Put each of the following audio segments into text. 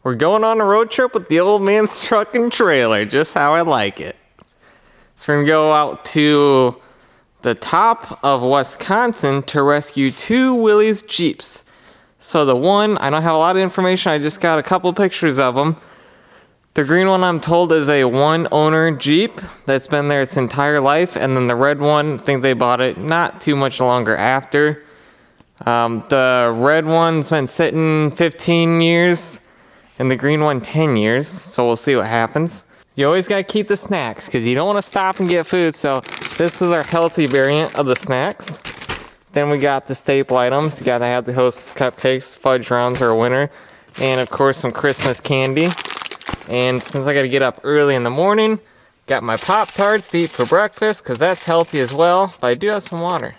We're going on a road trip with the old man's truck and trailer, just how I like it. So we're gonna go out to the top of Wisconsin to rescue 2 Willys Jeeps. So the one, I don't have a lot of information, I just got a couple pictures of them. The green one, I'm told, is a one-owner Jeep that's been there its entire life, and then the red one, I think they bought it not too much longer after. The red one's been sitting 15 years, and the green one 10 years, so we'll see what happens. You always gotta keep the snacks, because you don't want to stop and get food, so this is our healthy variant of the snacks. Then we got the staple items. You gotta have the Hostess cupcakes, fudge rounds are a winner, and of course some Christmas candy. And since I gotta get up early in the morning, got my Pop-Tarts to eat for breakfast, because that's healthy as well, but I do have some water.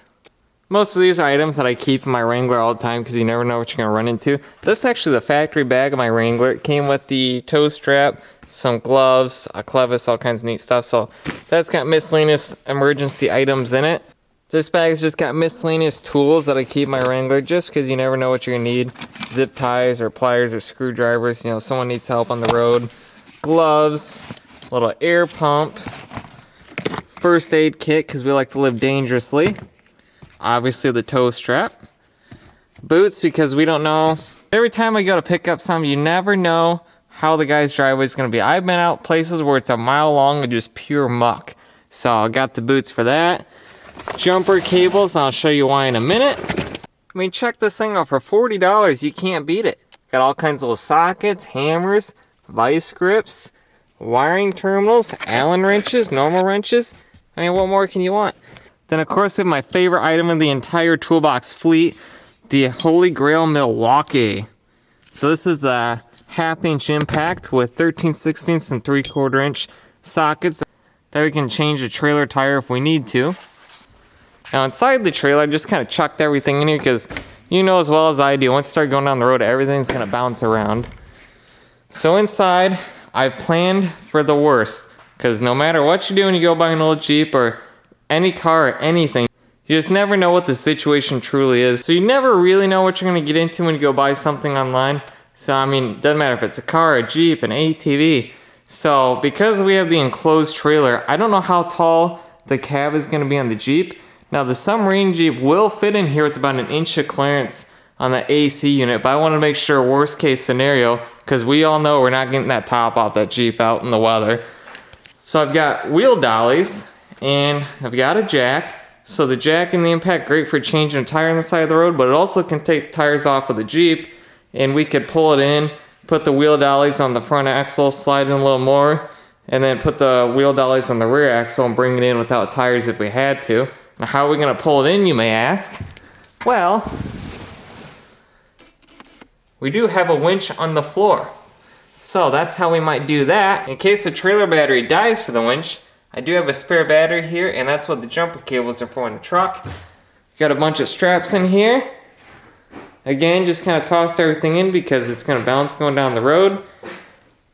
Most of these are items that I keep in my Wrangler all the time, because you never know what you're gonna run into. This is actually the factory bag of my Wrangler. It came with the toe strap, some gloves, a clevis, all kinds of neat stuff. So that's got miscellaneous emergency items in it. This bag's just got miscellaneous tools that I keep in my Wrangler, just because you never know what you're gonna need. Zip ties or pliers or screwdrivers, you know, someone needs help on the road. Gloves, little air pump, first aid kit, because we like to live dangerously. Obviously the toe strap. Boots, because we don't know. Every time I go to pick up something, you never know how the guy's driveway is going to be. I've been out places where it's a mile long and just pure muck. So I got the boots for that. Jumper cables, I'll show you why in a minute. I mean, check this thing out. For $40, you can't beat it. Got all kinds of little sockets, hammers, vice grips, wiring terminals, Allen wrenches, normal wrenches. I mean, what more can you want? Then of course we have my favorite item in the entire toolbox fleet, the Holy Grail Milwaukee. So this is a 1/2 inch impact with 13/16 and 3/4 inch sockets that we can change the trailer tire if we need to. Now inside the trailer, I just kind of chucked everything in here because you know as well as I do, once you start going down the road, everything's going to bounce around. So inside, I've planned for the worst, because no matter what you do when you go buy an old Jeep or any car or anything, you just never know what the situation truly is. So you never really know what you're going to get into when you go buy something online. So I mean, it doesn't matter if it's a car, a Jeep, an ATV. So because we have the enclosed trailer, I don't know how tall the cab is going to be on the Jeep. Now the submarine Jeep will fit in here with about 1 inch of clearance on the AC unit, but I want to make sure worst case scenario, because we all know we're not getting that top off that Jeep out in the weather. So I've got wheel dollies and I've got a jack. So the jack and the impact, great for changing a tire on the side of the road, but it also can take tires off of the Jeep, and we could pull it in, put the wheel dollies on the front axle, slide in a little more, and then put the wheel dollies on the rear axle and bring it in without tires if we had to. Now how are we going to pull it in, you may ask? Well, we do have a winch on the floor. So that's how we might do that. In case the trailer battery dies for the winch, I do have a spare battery here, and that's what the jumper cables are for in the truck. Got a bunch of straps in here. Again, just kind of tossed everything in because it's going to bounce going down the road.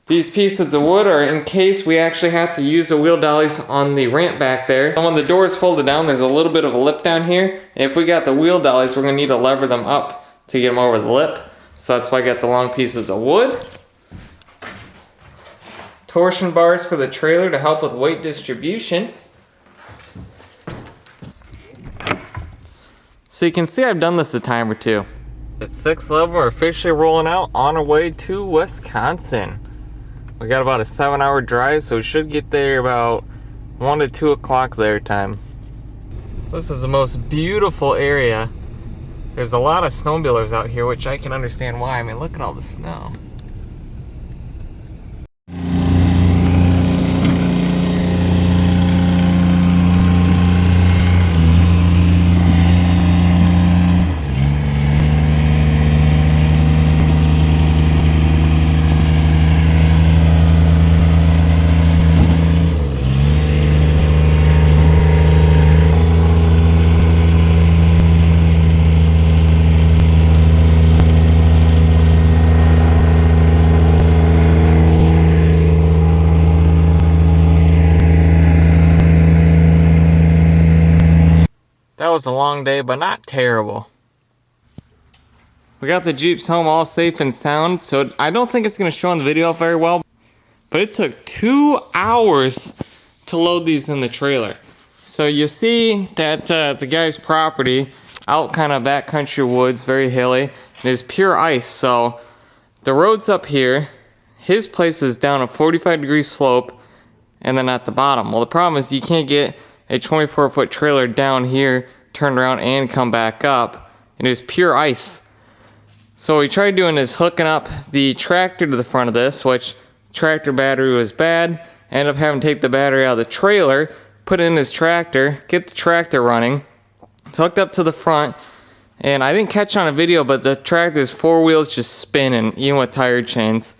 These pieces of wood are in case we actually have to use the wheel dollies on the ramp back there. And when the door is folded down, there's a little bit of a lip down here. And if we got the wheel dollies, we're going to need to lever them up to get them over the lip. So that's why I got the long pieces of wood. Torsion bars for the trailer to help with weight distribution. So you can see I've done this a time or two. It's 6th level, we're officially rolling out on our way to Wisconsin. We got about a 7-hour drive, so we should get there about 1 to 2 o'clock their time. This is the most beautiful area. There's a lot of snowmobilers out here, which I can understand why. I mean, look at all the snow. That was a long day, but not terrible. We got the Jeeps home all safe and sound, so I don't think it's going to show on the video very well, but it took 2 hours to load these in the trailer. So you see that the guy's property out kind of backcountry woods, very hilly, and it's pure ice. So the road's up here, his place is down a 45-degree slope, and then at the bottom. Well, the problem is you can't get a 24-foot trailer down here, turn around, and come back up. It is pure ice. So what we tried doing is hooking up the tractor to the front of this, which tractor battery was bad. Ended up having to take the battery out of the trailer, put it in his tractor, get the tractor running, hooked up to the front, and I didn't catch on a video, but the tractor's 4 wheels just spinning, even with tire chains.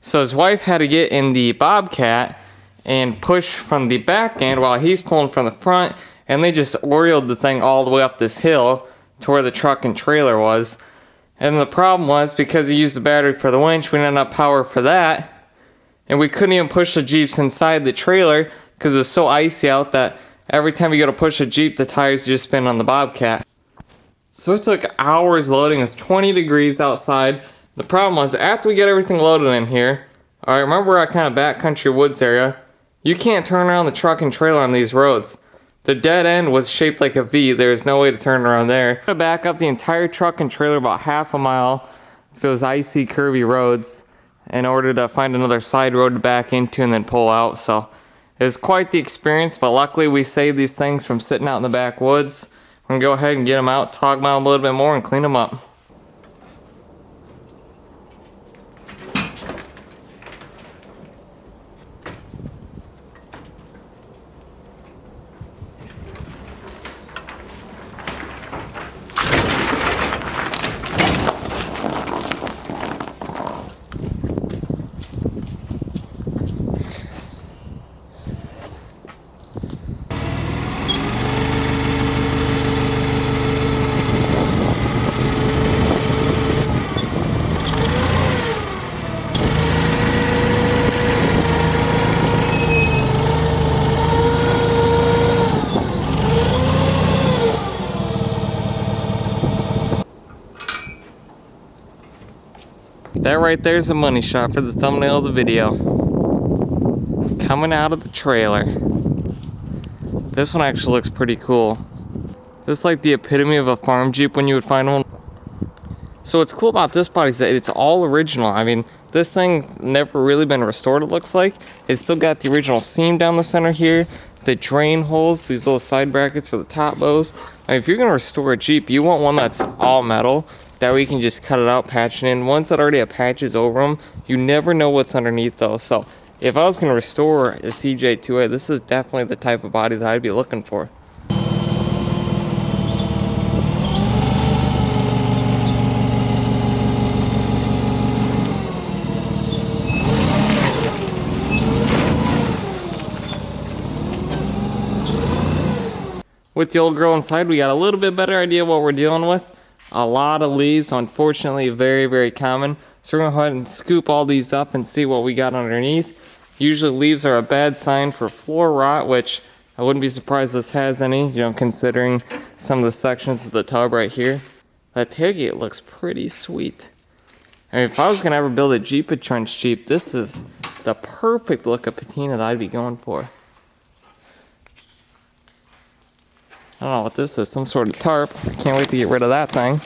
So his wife had to get in the Bobcat and push from the back end while he's pulling from the front, and they just Oreoed the thing all the way up this hill to where the truck and trailer was. And the problem was, because he used the battery for the winch, we didn't have enough power for that, and we couldn't even push the Jeeps inside the trailer because it was so icy out that every time you go to push a Jeep, the tires just spin on the Bobcat. So it took hours loading. It's 20 degrees outside. The problem was, after we get everything loaded in here, alright, remember our kind of backcountry woods area? You can't turn around the truck and trailer on these roads. The dead end was shaped like a V. There's no way to turn around there. I'm gonna back up the entire truck and trailer about half a mile through those icy, curvy roads in order to find another side road to back into and then pull out. So it was quite the experience, but luckily we saved these things from sitting out in the backwoods. I'm gonna go ahead and get them out, talk about them a little bit more, and clean them up. That right there is a money shot for the thumbnail of the video. Coming out of the trailer. This one actually looks pretty cool. This is like the epitome of a farm Jeep when you would find one. So what's cool about this body is that it's all original. I mean, this thing's never really been restored, it looks like. It's still got the original seam down the center here, the drain holes, these little side brackets for the top bows. I mean, if you're gonna restore a Jeep, you want one that's all metal. That way you can just cut it out, patch it in. Ones that already have patches over them, you never know what's underneath those. So if I was going to restore a CJ2A, this is definitely the type of body that I'd be looking for. With the old girl inside, we got a little bit better idea what we're dealing with. A lot of leaves, unfortunately, very, very common. So we're going to go ahead and scoop all these up and see what we got underneath. Usually leaves are a bad sign for floor rot, which I wouldn't be surprised this has any, considering some of the sections of the tub right here. That tailgate looks pretty sweet. I mean, if I was going to ever build a Jeep, a trench Jeep, this is the perfect look of patina that I'd be going for. I don't know what this is, some sort of tarp. Can't wait to get rid of that thing.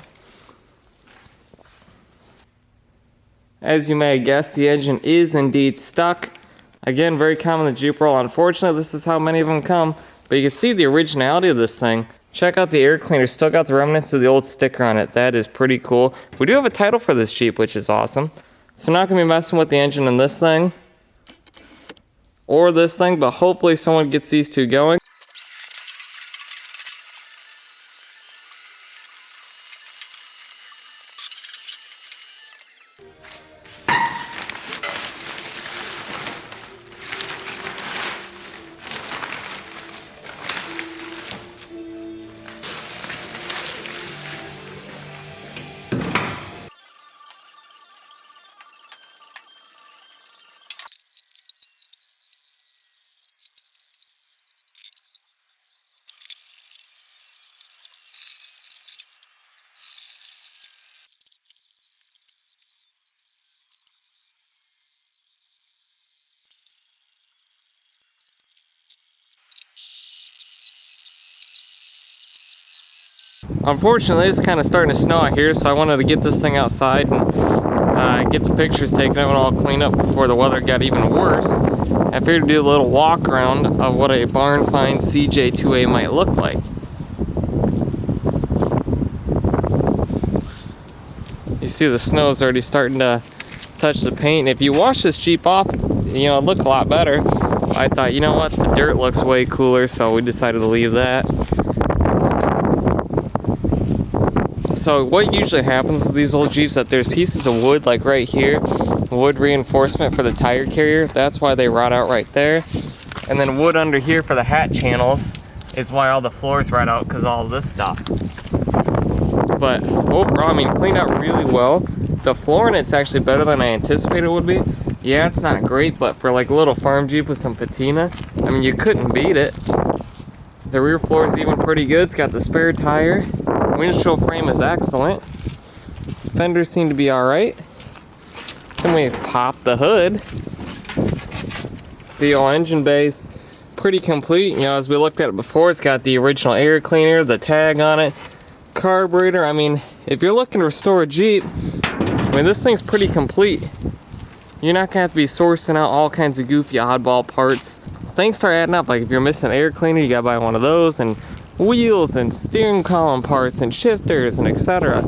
As you may have guessed, the engine is indeed stuck. Again, very common in the Jeep roll. Unfortunately, this is how many of them come. But you can see the originality of this thing. Check out the air cleaner. Still got the remnants of the old sticker on it. That is pretty cool. We do have a title for this Jeep, which is awesome. So not going to be messing with the engine in this thing. Or this thing, but hopefully someone gets these two going. Unfortunately, it's kind of starting to snow out here, so I wanted to get this thing outside and get the pictures taken and all cleaned up before the weather got even worse. I figured to do a little walk around of what a barn find CJ2A might look like. You see the snow's already starting to touch the paint. If you wash this Jeep off, you know, it look a lot better. I thought, you know what, the dirt looks way cooler, so we decided to leave that. So what usually happens with these old Jeeps, that there's pieces of wood like right here, wood reinforcement for the tire carrier, that's why they rot out right there. And then wood under here for the hat channels is why all the floors rot out, because all of this stuff. But overall, I mean, cleaned out really well. The floor in it's actually better than I anticipated it would be. Yeah, it's not great, but for like a little farm Jeep with some patina, I mean, you couldn't beat it. The rear floor is even pretty good. It's got the spare tire. Windshield frame is excellent. Fenders seem to be alright. Then we pop the hood. The old engine base, pretty complete. You know, as we looked at it before, it's got the original air cleaner, the tag on it, carburetor. I mean, if you're looking to restore a Jeep, I mean, this thing's pretty complete. You're not gonna have to be sourcing out all kinds of goofy oddball parts. Things start adding up. Like if you're missing an air cleaner, you gotta buy one of those, and wheels and steering column parts and shifters and etc.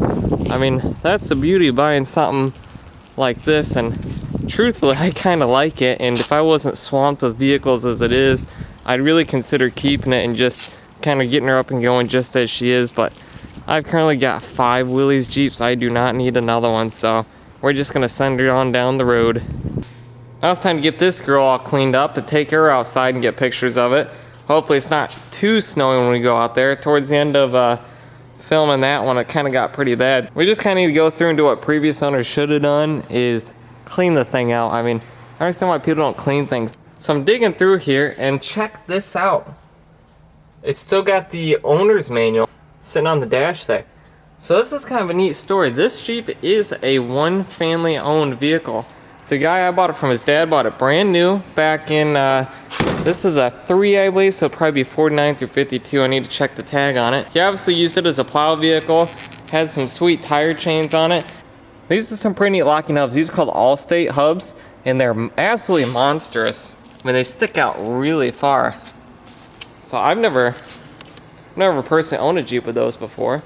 I mean, that's the beauty of buying something like this, and truthfully, I kind of like it. And if I wasn't swamped with vehicles as it is, I'd really consider keeping it and just kind of getting her up and going just as she is. But I've currently got 5 Willys Jeeps. I do not need another one, so we're just gonna send her on down the road. Now it's time to get this girl all cleaned up and take her outside and get pictures of it. Hopefully it's not too snowy when we go out there. Towards the end of filming that one, it kind of got pretty bad. We just kind of need to go through and do what previous owners should have done, is clean the thing out. I mean, I understand why people don't clean things. So I'm digging through here, and check this out. It's still got the owner's manual sitting on the dash there. So this is kind of a neat story. This Jeep is a one family owned vehicle. The guy I bought it from, his dad, bought it brand new back in, this is a 3, I believe, so it'll probably be 49 through 52. I need to check the tag on it. He obviously used it as a plow vehicle, had some sweet tire chains on it. These are some pretty neat locking hubs. These are called All-State hubs, and they're absolutely monstrous. I mean, they stick out really far. So I've never personally owned a Jeep with those before.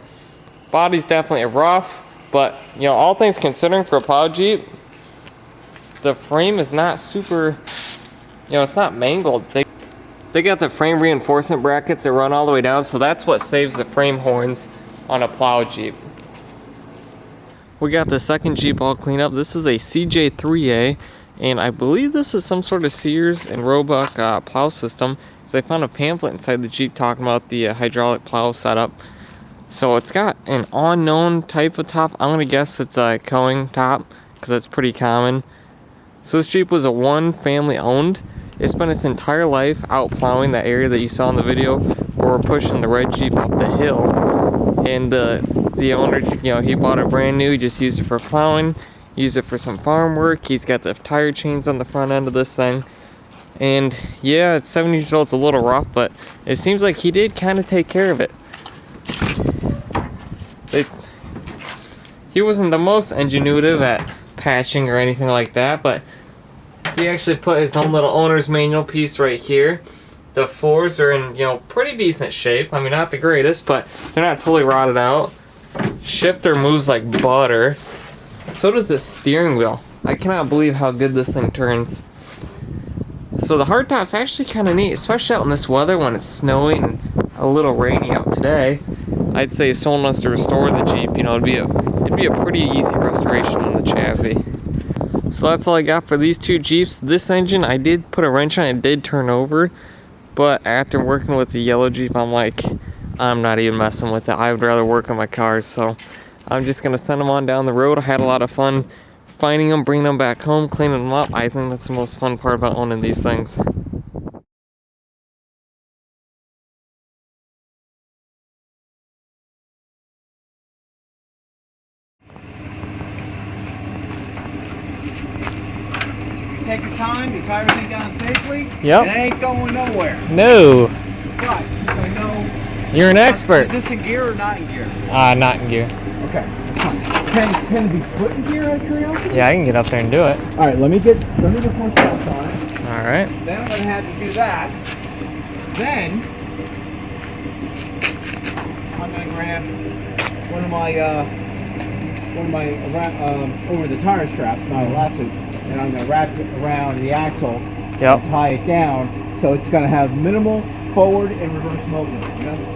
Body's definitely rough, but you know, all things considering, for a plow Jeep, the frame is not super, you know, it's not mangled. They got the frame reinforcement brackets that run all the way down, so that's what saves the frame horns on a plow Jeep. We got the second Jeep all cleaned up. This is a CJ3A, and I believe this is some sort of Sears and Roebuck plow system. So I found a pamphlet inside the Jeep talking about the hydraulic plow setup. So it's got an unknown type of top. I'm gonna guess it's a Coing top, because that's pretty common. So this Jeep was a one family owned. It spent its entire life out plowing that area that you saw in the video where we're pushing the red Jeep up the hill. And the owner, you know, he bought it brand new. He just used it for plowing, used it for some farm work. He's got the tire chains on the front end of this thing. And yeah, it's 7 years old, it's a little rough, but it seems like he did kind of take care of it. He wasn't the most ingenuitive at patching or anything like that, but he actually put his own little owner's manual piece right here. The floors are in, you know, pretty decent shape. I mean, not the greatest, but they're not totally rotted out. Shifter moves like butter. So does the steering wheel. I cannot believe how good this thing turns. So the hardtop's actually kind of neat, especially out in this weather when it's snowy and a little rainy out today. I'd say if someone wants to restore the Jeep, you know, it'd be a pretty easy restoration on the chassis. So that's all I got for these two Jeeps. This engine, I did put a wrench on it, did turn over, but after working with the yellow Jeep, I'm like, I'm not even messing with it. I would rather work on my cars, so I'm just gonna send them on down the road. I had a lot of fun finding them, bringing them back home, cleaning them up. I think that's the most fun part about owning these things. Take your time, your tires ain't down safely. Yep. It ain't going nowhere. No. But I know You're an expert. Is this in gear or not in gear? Not in gear. Okay. Can it be put in gear out of curiosity? Yeah, I can get up there and do it. All right, let me get four shots on it. All right. Then I'm gonna have to do that. Then I'm gonna grab one of my over the tire straps, not a lasso, and I'm gonna wrap it around the axle. Yep. And tie it down so it's gonna have minimal forward and reverse movement. You know?